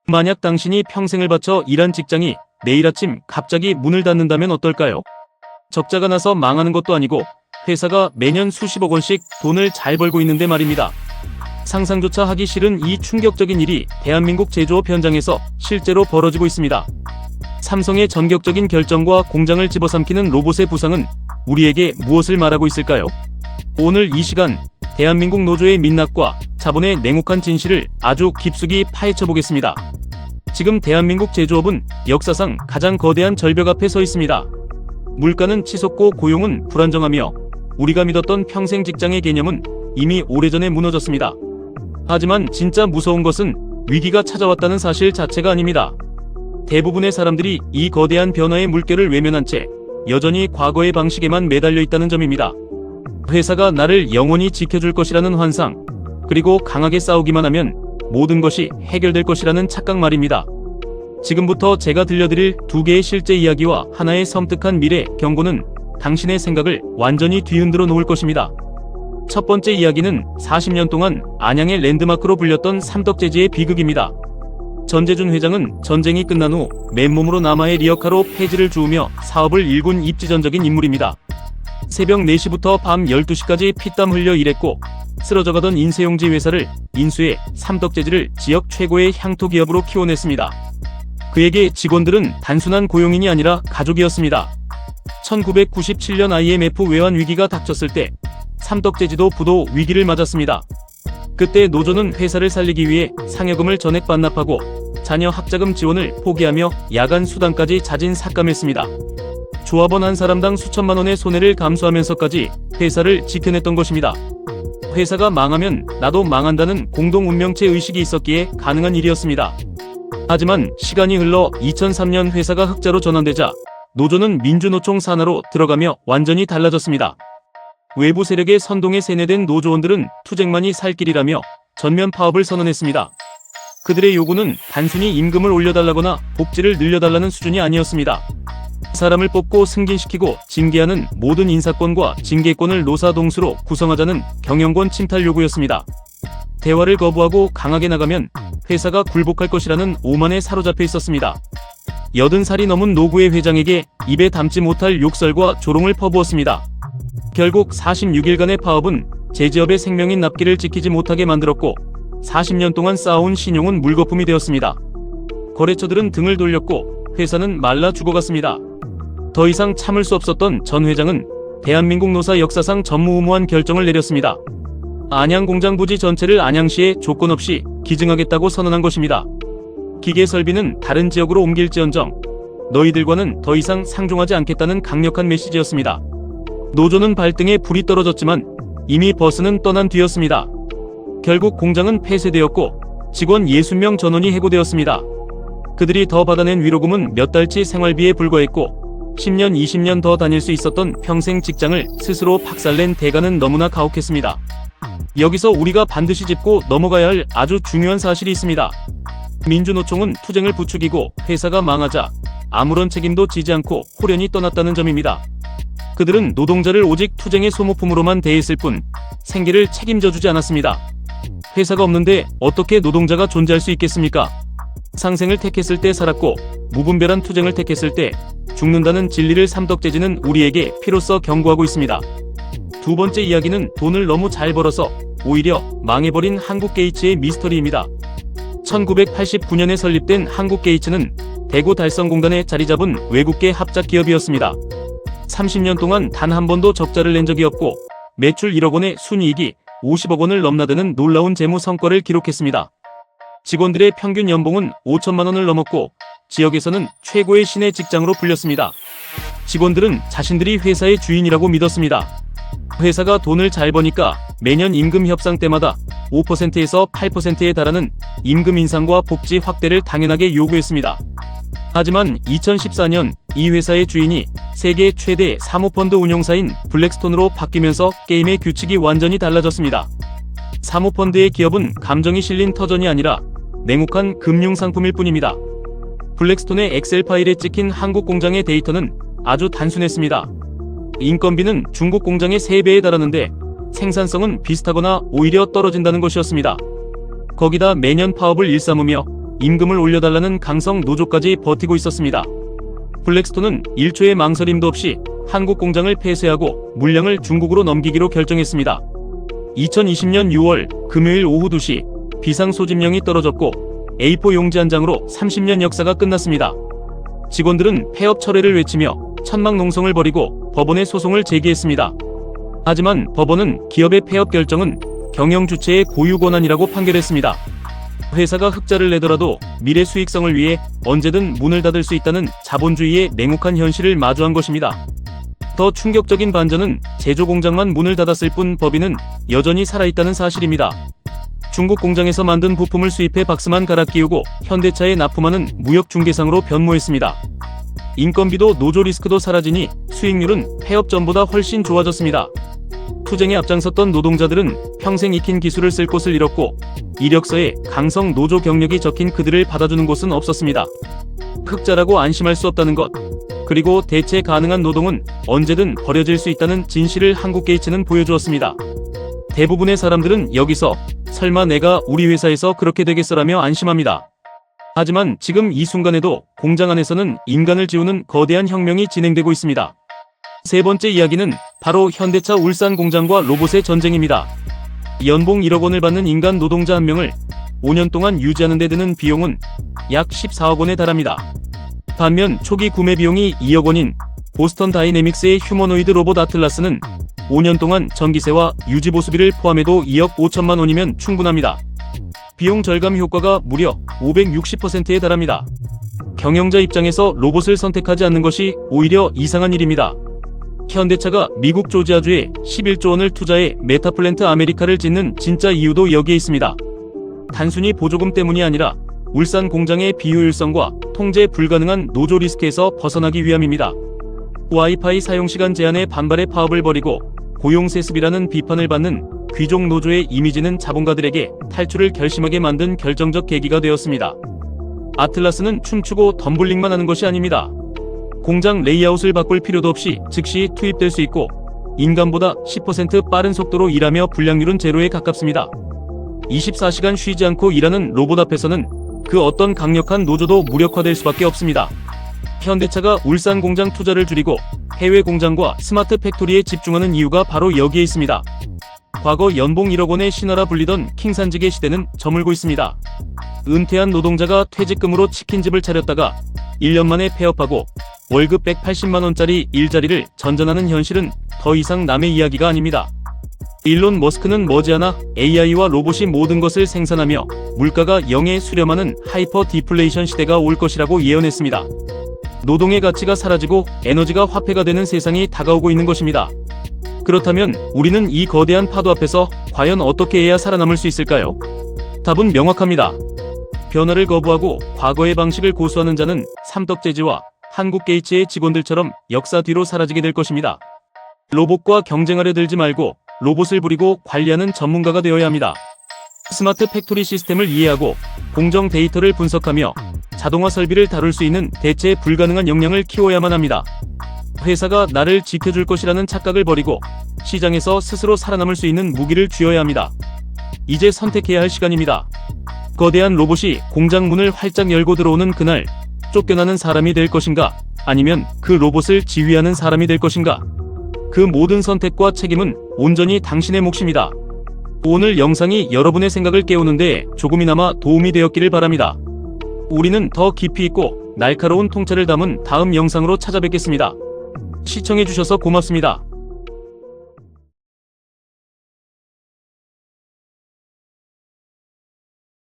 만약 당신이 평생을 바쳐 일한 직장이 내일 아침 갑자기 문을 닫는다면 어떨까요? 적자가 나서 망하는 것도 아니고 회사가 매년 수십억 원씩 돈을 잘 벌고 있는데 말입니다. 상상조차 하기 싫은 이 충격적인 일이 대한민국 제조업 현장에서 실제로 벌어지고 있습니다. 삼성의 전격적인 결정과 공장을 집어삼키는 로봇의 부상은 우리에게 무엇을 말하고 있을까요? 오늘 이 시간 대한민국 노조의 민낯과 자본의 냉혹한 진실을 아주 깊숙이 파헤쳐 보겠습니다. 지금 대한민국 제조업은 역사상 가장 거대한 절벽 앞에 서 있습니다. 물가는 치솟고 고용은 불안정하며 우리가 믿었던 평생 직장의 개념은 이미 오래전에 무너졌습니다. 하지만 진짜 무서운 것은 위기가 찾아왔다는 사실 자체가 아닙니다. 대부분의 사람들이 이 거대한 변화의 물결을 외면한 채 여전히 과거의 방식에만 매달려 있다는 점입니다. 회사가 나를 영원히 지켜줄 것이라는 환상, 그리고 강하게 싸우기만 하면 모든 것이 해결될 것이라는 착각 말입니다. 지금부터 제가 들려드릴 두 개의 실제 이야기와 하나의 섬뜩한 미래 경고는 당신의 생각을 완전히 뒤흔들어 놓을 것입니다. 첫 번째 이야기는 40년 동안 안양의 랜드마크로 불렸던 삼덕재지의 비극입니다. 전재준 회장은 전쟁이 끝난 후 맨몸으로 남하의 리어카로 폐지를 주우며 사업을 일군 입지전적인 인물입니다. 새벽 4시부터 밤 12시까지 피땀 흘려 일했고 쓰러져가던 인쇄용지 회사를 인수해 삼덕재지를 지역 최고의 향토 기업으로 키워냈습니다. 그에게 직원들은 단순한 고용인이 아니라 가족이었습니다. 1997년 IMF 외환 위기가 닥쳤을 때 삼덕재지도 부도 위기를 맞았습니다. 그때 노조는 회사를 살리기 위해 상여금을 전액 반납하고 자녀 학자금 지원을 포기하며 야간 수당까지 자진 삭감했습니다. 조합원 한 사람당 수천만 원의 손해를 감수하면서까지 회사를 지켜냈던 것입니다. 회사가 망하면 나도 망한다는 공동 운명체 의식이 있었기에 가능한 일이었습니다. 하지만 시간이 흘러 2003년 회사가 흑자로 전환되자 노조는 민주노총 산하로 들어가며 완전히 달라졌습니다. 외부 세력의 선동에 세뇌된 노조원들은 투쟁만이 살 길이라며 전면 파업을 선언했습니다. 그들의 요구는 단순히 임금을 올려달라거나 복지를 늘려달라는 수준이 아니었습니다. 사람을 뽑고 승진시키고 징계하는 모든 인사권과 징계권을 노사동수로 구성하자는 경영권 침탈 요구였습니다. 대화를 거부하고 강하게 나가면 회사가 굴복할 것이라는 오만에 사로잡혀 있었습니다. 80살이 넘은 노구의 회장에게 입에 담지 못할 욕설과 조롱을 퍼부었습니다. 결국 46일간의 파업은 제지업의 생명인 납기를 지키지 못하게 만들었고 40년 동안 쌓아온 신용은 물거품이 되었습니다. 거래처들은 등을 돌렸고 회사는 말라 죽어갔습니다. 더 이상 참을 수 없었던 전 회장은 대한민국 노사 역사상 전무후무한 결정을 내렸습니다. 안양 공장 부지 전체를 안양시에 조건 없이 기증하겠다고 선언한 것입니다. 기계 설비는 다른 지역으로 옮길지언정 너희들과는 더 이상 상종하지 않겠다는 강력한 메시지였습니다. 노조는 발등에 불이 떨어졌지만 이미 버스는 떠난 뒤였습니다. 결국 공장은 폐쇄되었고 직원 60명 전원이 해고되었습니다. 그들이 더 받아낸 위로금은 몇 달치 생활비에 불과했고 10년 20년 더 다닐 수 있었던 평생 직장을 스스로 박살낸 대가는 너무나 가혹했습니다. 여기서 우리가 반드시 짚고 넘어가야 할 아주 중요한 사실이 있습니다. 민주노총은 투쟁을 부추기고 회사가 망하자 아무런 책임도 지지 않고 호련히 떠났다는 점입니다. 그들은 노동자를 오직 투쟁의 소모품으로만 대했을 뿐 생계를 책임져주지 않았습니다. 회사가 없는데 어떻게 노동자가 존재할 수 있겠습니까? 상생을 택했을 때 살았고 무분별한 투쟁을 택했을 때 죽는다는 진리를 삼덕재지는 우리에게 피로써 경고하고 있습니다. 두 번째 이야기는 돈을 너무 잘 벌어서 오히려 망해버린 한국게이츠의 미스터리입니다. 1989년에 설립된 한국게이츠는 대구 달성공단에 자리잡은 외국계 합작 기업이었습니다. 30년 동안 단 한 번도 적자를 낸 적이 없고 매출 1억 원의 순이익이 50억 원을 넘나드는 놀라운 재무 성과를 기록했습니다. 직원들의 평균 연봉은 5천만 원을 넘었고 지역에서는 최고의 신의 직장으로 불렸습니다. 직원들은 자신들이 회사의 주인이라고 믿었습니다. 회사가 돈을 잘 버니까 매년 임금 협상 때마다 5%에서 8%에 달하는 임금 인상과 복지 확대를 당연하게 요구했습니다. 하지만 2014년 이 회사의 주인이 세계 최대 사모펀드 운용사인 블랙스톤으로 바뀌면서 게임의 규칙이 완전히 달라졌습니다. 사모펀드의 기업은 감정이 실린 터전이 아니라 냉혹한 금융상품일 뿐입니다. 블랙스톤의 엑셀 파일에 찍힌 한국 공장의 데이터는 아주 단순했습니다. 인건비는 중국 공장의 3배에 달하는데 생산성은 비슷하거나 오히려 떨어진다는 것이었습니다. 거기다 매년 파업을 일삼으며 임금을 올려달라는 강성 노조까지 버티고 있었습니다. 블랙스톤은 1초의 망설임도 없이 한국 공장을 폐쇄하고 물량을 중국으로 넘기기로 결정했습니다. 2020년 6월 금요일 오후 2시 비상 소집령이 떨어졌고 A4 용지 한 장으로 30년 역사가 끝났습니다. 직원들은 폐업 철회를 외치며 천막농성을 벌이고 법원에 소송을 제기했습니다. 하지만 법원은 기업의 폐업 결정은 경영 주체의 고유 권한이라고 판결했습니다. 회사가 흑자를 내더라도 미래 수익성을 위해 언제든 문을 닫을 수 있다는 자본주의의 냉혹한 현실을 마주한 것입니다. 더 충격적인 반전은 제조 공장만 문을 닫았을 뿐 법인은 여전히 살아있다는 사실입니다. 중국 공장에서 만든 부품을 수입해 박스만 갈아 끼우고 현대차에 납품하는 무역 중개상으로 변모했습니다. 인건비도 노조 리스크도 사라지니 수익률은 폐업 전보다 훨씬 좋아졌습니다. 투쟁에 앞장섰던 노동자들은 평생 익힌 기술을 쓸 곳을 잃었고 이력서에 강성 노조 경력이 적힌 그들을 받아주는 곳은 없었습니다. 흑자라고 안심할 수 없다는 것, 그리고 대체 가능한 노동은 언제든 버려질 수 있다는 진실을 한국게이츠는 보여주었습니다. 대부분의 사람들은 여기서 설마 내가 우리 회사에서 그렇게 되겠어라며 안심합니다. 하지만 지금 이 순간에도 공장 안에서는 인간을 지우는 거대한 혁명이 진행되고 있습니다. 세 번째 이야기는 바로 현대차 울산 공장과 로봇의 전쟁입니다. 연봉 1억 원을 받는 인간 노동자 한 명을 5년 동안 유지하는 데 드는 비용은 약 14억 원에 달합니다. 반면 초기 구매 비용이 2억 원인 보스턴 다이내믹스의 휴머노이드 로봇 아틀라스는 5년 동안 전기세와 유지 보수비를 포함해도 2억 5천만 원이면 충분합니다. 비용 절감 효과가 무려 560%에 달합니다. 경영자 입장에서 로봇을 선택하지 않는 것이 오히려 이상한 일입니다. 현대차가 미국 조지아주에 11조 원을 투자해 메타플랜트 아메리카를 짓는 진짜 이유도 여기에 있습니다. 단순히 보조금 때문이 아니라 울산 공장의 비효율성과 통제 불가능한 노조 리스크에서 벗어나기 위함입니다. 와이파이 사용시간 제한에 반발해 파업을 벌이고 고용세습이라는 비판을 받는 귀족 노조의 이미지는 자본가들에게 탈출을 결심하게 만든 결정적 계기가 되었습니다. 아틀라스는 춤추고 덤블링만 하는 것이 아닙니다. 공장 레이아웃을 바꿀 필요도 없이 즉시 투입될 수 있고 인간보다 10% 빠른 속도로 일하며 불량률은 제로에 가깝습니다. 24시간 쉬지 않고 일하는 로봇 앞에서는 그 어떤 강력한 노조도 무력화될 수밖에 없습니다. 현대차가 울산 공장 투자를 줄이고 해외 공장과 스마트 팩토리에 집중하는 이유가 바로 여기에 있습니다. 과거 연봉 1억 원의 신화라 불리던 킹산직의 시대는 저물고 있습니다. 은퇴한 노동자가 퇴직금으로 치킨집을 차렸다가 1년 만에 폐업하고 월급 180만 원짜리 일자리를 전전하는 현실은 더 이상 남의 이야기가 아닙니다. 일론 머스크는 머지않아 AI와 로봇이 모든 것을 생산하며 물가가 0에 수렴하는 하이퍼 디플레이션 시대가 올 것이라고 예언했습니다. 노동의 가치가 사라지고 에너지가 화폐가 되는 세상이 다가오고 있는 것입니다. 그렇다면 우리는 이 거대한 파도 앞에서 과연 어떻게 해야 살아남을 수 있을까요? 답은 명확합니다. 변화를 거부하고 과거의 방식을 고수하는 자는 삼덕재지와 한국게이츠의 직원들처럼 역사 뒤로 사라지게 될 것입니다. 로봇과 경쟁하려 들지 말고 로봇을 부리고 관리하는 전문가가 되어야 합니다. 스마트 팩토리 시스템을 이해하고 공정 데이터를 분석하며 자동화 설비를 다룰 수 있는 대체 불가능한 역량을 키워야만 합니다. 회사가 나를 지켜줄 것이라는 착각을 버리고 시장에서 스스로 살아남을 수 있는 무기를 쥐어야 합니다. 이제 선택해야 할 시간입니다. 거대한 로봇이 공장 문을 활짝 열고 들어오는 그날, 쫓겨나는 사람이 될 것인가? 아니면 그 로봇을 지휘하는 사람이 될 것인가? 그 모든 선택과 책임은 온전히 당신의 몫입니다. 오늘 영상이 여러분의 생각을 깨우는데 조금이나마 도움이 되었기를 바랍니다. 우리는 더 깊이 있고 날카로운 통찰을 담은 다음 영상으로 찾아뵙겠습니다. 시청해주셔서 고맙습니다.